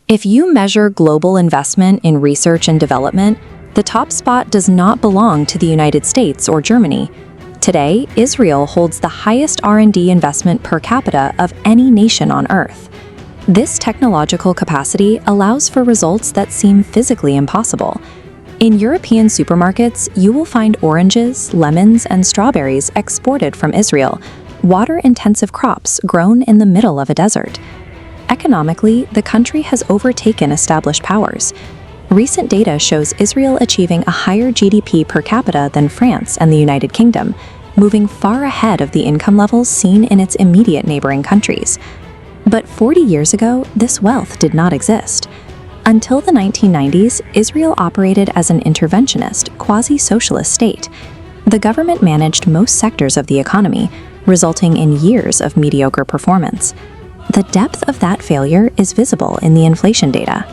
If you measure global investment in research and development, the top spot does not belong to the United States or Germany. Today, Israel holds the highest R&D investment per capita of any nation on Earth. This technological capacity allows for results that seem physically impossible. In European supermarkets, you will find oranges, lemons, and strawberries exported from Israel, water-intensive crops grown in the middle of a desert. Economically, the country has overtaken established powers. Recent data shows Israel achieving a higher GDP per capita than France and the United Kingdom, moving far ahead of the income levels seen in its immediate neighboring countries. But 40 years ago, this wealth did not exist. Until the 1990s, Israel operated as an interventionist, quasi-socialist state. The government managed most sectors of the economy, resulting in years of mediocre performance. The depth of that failure is visible in the inflation data.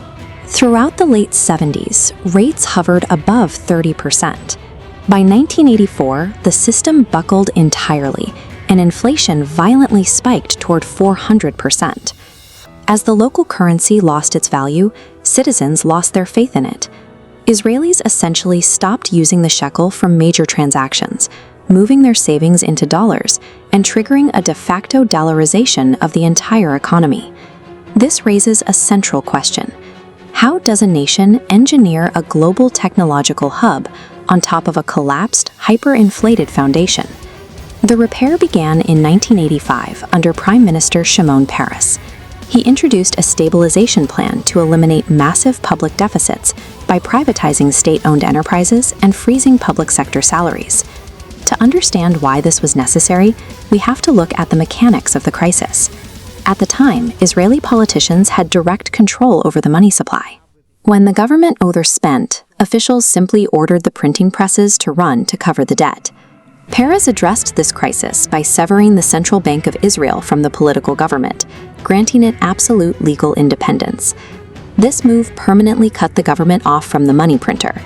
Throughout the late 70s, rates hovered above 30%. By 1984, the system buckled entirely, and inflation violently spiked toward 400%. As the local currency lost its value, citizens lost their faith in it. Israelis essentially stopped using the shekel for major transactions, moving their savings into dollars and triggering a de facto dollarization of the entire economy. This raises a central question. How does a nation engineer a global technological hub on top of a collapsed, hyperinflated foundation? The repair began in 1985 under Prime Minister Shimon Peres. He introduced a stabilization plan to eliminate massive public deficits by privatizing state-owned enterprises and freezing public sector salaries. To understand why this was necessary, we have to look at the mechanics of the crisis. At the time, Israeli politicians had direct control over the money supply. When the government overspent, officials simply ordered the printing presses to run to cover the debt. Peres addressed this crisis by severing the Central Bank of Israel from the political government, granting it absolute legal independence. This move permanently cut the government off from the money printer.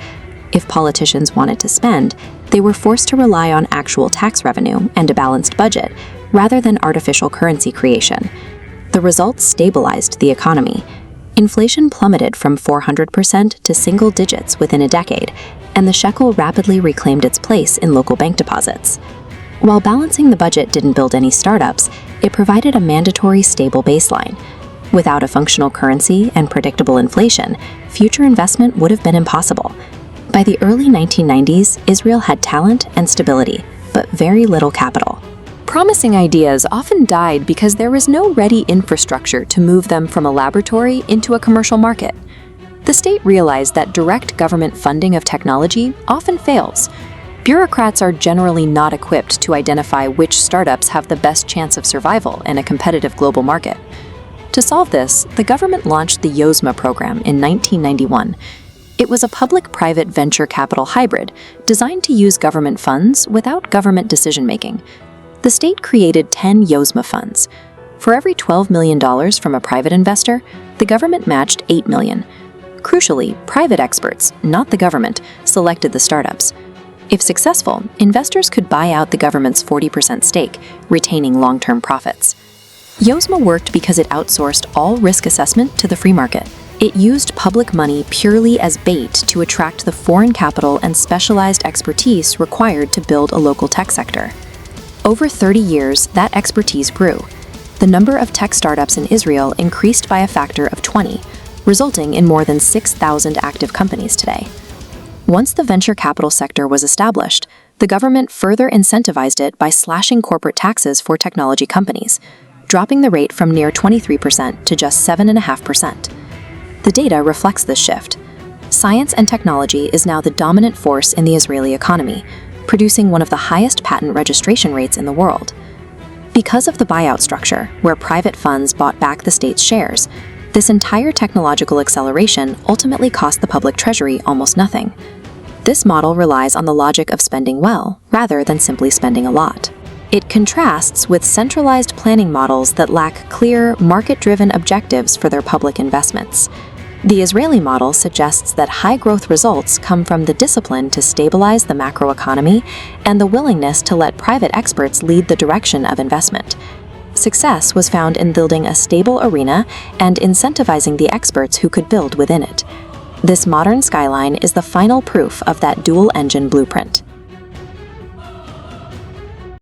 If politicians wanted to spend, they were forced to rely on actual tax revenue and a balanced budget, rather than artificial currency creation. The results stabilized the economy. Inflation plummeted from 400% to single digits within a decade, and the shekel rapidly reclaimed its place in local bank deposits. While balancing the budget didn't build any startups, it provided a mandatory stable baseline. Without a functional currency and predictable inflation, future investment would have been impossible. By the early 1990s, Israel had talent and stability, but very little capital. Promising ideas often died because there was no ready infrastructure to move them from a laboratory into a commercial market. The state realized that direct government funding of technology often fails. Bureaucrats are generally not equipped to identify which startups have the best chance of survival in a competitive global market. To solve this, the government launched the YOSMA program in 1991. It was a public-private venture capital hybrid designed to use government funds without government decision-making. The state created 10 YOSMA funds. For every $12 million from a private investor, the government matched $8 million. Crucially, private experts, not the government, selected the startups. If successful, investors could buy out the government's 40% stake, retaining long-term profits. YOSMA worked because it outsourced all risk assessment to the free market. It used public money purely as bait to attract the foreign capital and specialized expertise required to build a local tech sector. Over 30 years, that expertise grew. The number of tech startups in Israel increased by a factor of 20, resulting in more than 6,000 active companies today. Once the venture capital sector was established, the government further incentivized it by slashing corporate taxes for technology companies, dropping the rate from near 23% to just 7.5%. The data reflects this shift. Science and technology is now the dominant force in the Israeli economy, producing one of the highest patent registration rates in the world. Because of the buyout structure, where private funds bought back the state's shares, this entire technological acceleration ultimately cost the public treasury almost nothing. This model relies on the logic of spending well, rather than simply spending a lot. It contrasts with centralized planning models that lack clear, market-driven objectives for their public investments. The Israeli model suggests that high-growth results come from the discipline to stabilize the macroeconomy and the willingness to let private experts lead the direction of investment. Success was found in building a stable arena and incentivizing the experts who could build within it. This modern skyline is the final proof of that dual-engine blueprint.